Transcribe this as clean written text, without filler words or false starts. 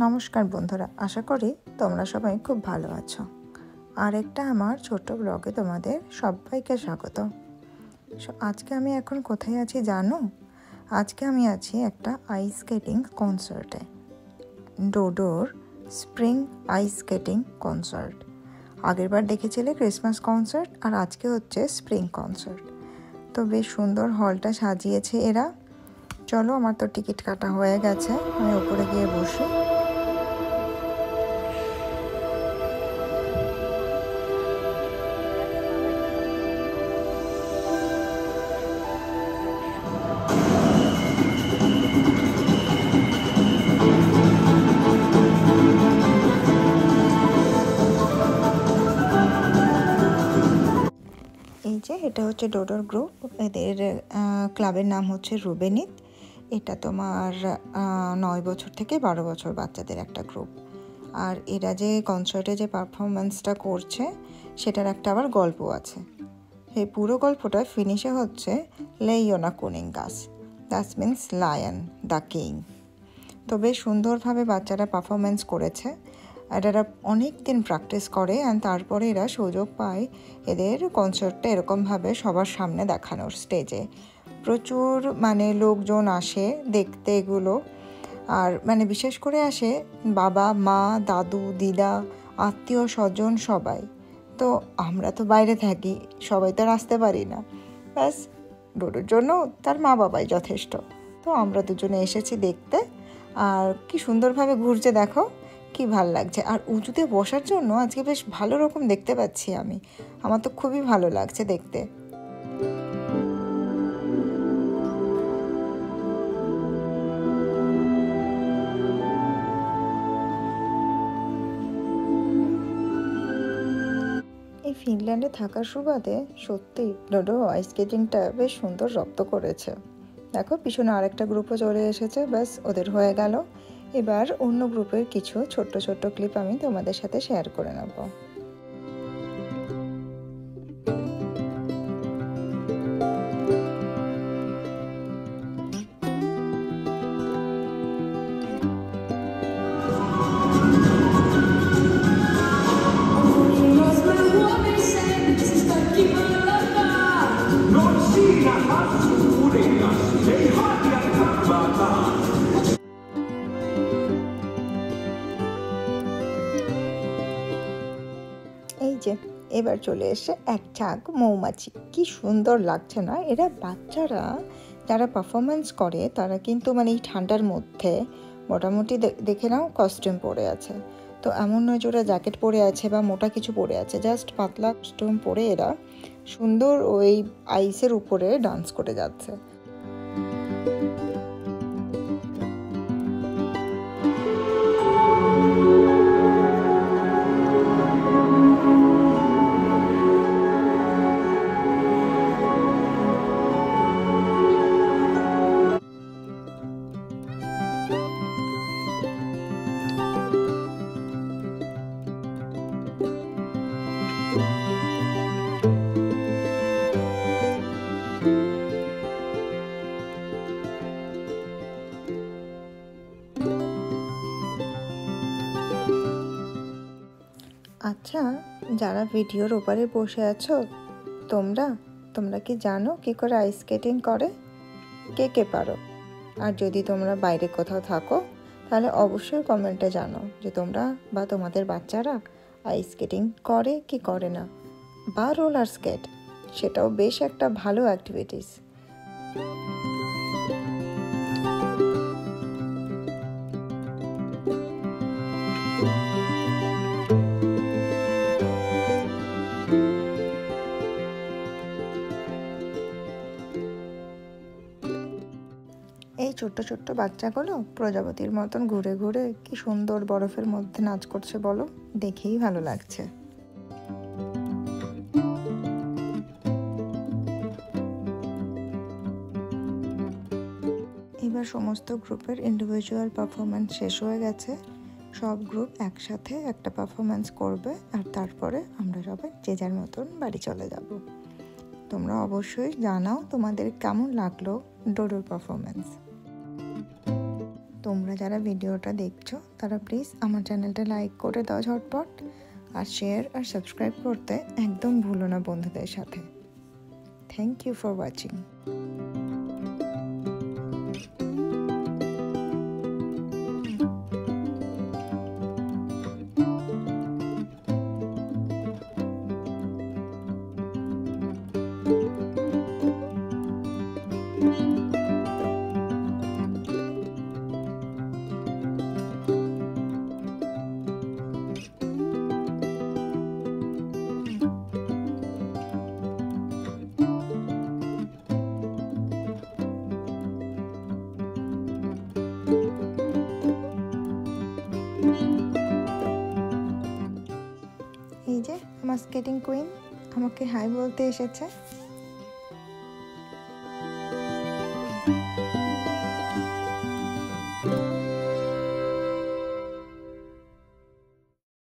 নমস্কার বন্ধুরা, আশা করি তোমরা সবাই খুব ভালো আছো। আর একটা আমার ছোট্ট ব্লগে তোমাদের সবাইকে স্বাগত। আজকে আমি এখন কোথায় আছি জানো? আজকে আমি আছি একটা আইস স্কেটিং কনসার্টে, ডোডোর স্প্রিং আইস স্কেটিং কনসার্ট। আগেরবার দেখেছিলে ক্রিসমাস কনসার্ট, আর আজকে হচ্ছে স্প্রিং কনসার্ট। তো বেশ সুন্দর হলটা সাজিয়েছে এরা। চলো, আমার তো টিকিট কাটা হয়ে গেছে, আমি ওপরে গিয়ে বসি। এই যে এটা হচ্ছে ডোডোর গ্রুপ, এদের ক্লাবের নাম হচ্ছে রুবেনিত। এটা তোমার 9 বছর থেকে 12 বছর বাচ্চাদের একটা গ্রুপ। আর এরা যে কনসার্টে যে পারফরমেন্সটা করছে সেটার একটা আবার গল্প আছে। এই পুরো গল্পটা ফিনিশে হচ্ছে লেইওনা কুনিঙ্গাস, that means lion the king. তো বেশ সুন্দরভাবে বাচ্চারা পারফরমেন্স করেছে। আর এরা অনেক দিন প্র্যাকটিস করে, অ্যান্ড তারপরে এরা সুযোগ পায় এদের কনসার্টটা এরকমভাবে সবার সামনে দেখানোর। স্টেজে প্রচুর লোকজন আসে দেখতে এগুলো। আর বিশেষ করে আসে বাবা, মা, দাদু, দিদা, আত্মীয় স্বজন সবাই। তো আমরা তো বাইরে থাকি, সবাই তো আর আসতে পারি না। ব্যাস ডোডোর জন্য তার মা বাবাই যথেষ্ট। তো আমরা দুজনে এসেছি দেখতে। আর কি সুন্দরভাবে ঘুরছে দেখো, কি ভাল লাগছে। আর উঁচুতে বসার জন্য আজকে বেশ ভালো রকম দেখতে পাচ্ছি আমি। আমার তো খুবই ভালো লাগছে দেখতে। এই ফিনল্যান্ডে থাকার সুবাদে সত্যি ডোডো আইস স্কেটিংটা বেশ সুন্দর রপ্ত করেছে। দেখো পিছনে আরেকটা গ্রুপও চলে এসেছে, ব্যাস ওদের হয়ে গেল। এবার অন্য গ্রুপের কিছু ছোট্ট ছোট্ট ক্লিপ আমি তোমাদের সাথে শেয়ার করে নেব। এই যে এবার চলে এসে এক ঝাঁক মৌমাছি, কি সুন্দর লাগছে না? এরা বাচ্চারা যারা পারফরমেন্স করে তারা কিন্তু এই ঠান্ডার মধ্যে মোটামুটি দেখে নাও কস্টিউম পরে আছে। তো এমন নয় যে ওরা জ্যাকেট পরে আছে বা মোটা কিছু পরে আছে, জাস্ট পাতলা কস্টিউম পরে এরা সুন্দর ওই আইসের উপরে ডান্স করে যাচ্ছে। আচ্ছা, যারা ভিডিওর ওপারে বসে আছো তোমরা কি জানো কি করে আইস স্কেটিং করে? কে কে পারো? আর যদি তোমরা বাইরে কোথাও থাকো তাহলে অবশ্যই কমেন্টে জানো যে তোমরা বা তোমাদের বাচ্চারা আইস স্কেটিং করে কি করে না, বা রোলার স্কেট, সেটাও বেশ একটা ভালো অ্যাক্টিভিটিস। এই ছোট্ট ছোট্ট বাচ্চাগুলো প্রজাপতির মতন ঘুরে ঘুরে কি সুন্দর বরফের মধ্যে নাচ করছে বলো, দেখেই ভালো লাগছে। এবার সমস্ত গ্রুপের ইন্ডিভিজুয়াল পারফরমেন্স শেষ হয়ে গেছে। সব গ্রুপ একসাথে একটা পারফরমেন্স করবে, আর তারপরে আমরা সবাই যে যার মতন বাড়ি চলে যাব। তোমরা অবশ্যই জানাও তোমাদের কেমন লাগলো ডোডোর পারফরমেন্স। তোমরা যারা ভিডিওটা দেখছো তারা প্লিজ আমার চ্যানেলটা লাইক করে দাও ঝটপট, আর শেয়ার আর সাবস্ক্রাইব করতে একদম ভুলো না বন্ধুদের সাথে। Thank you for watching. এই যে আমার স্কেটিং কুইন আমাকে হাই বলতে এসেছে।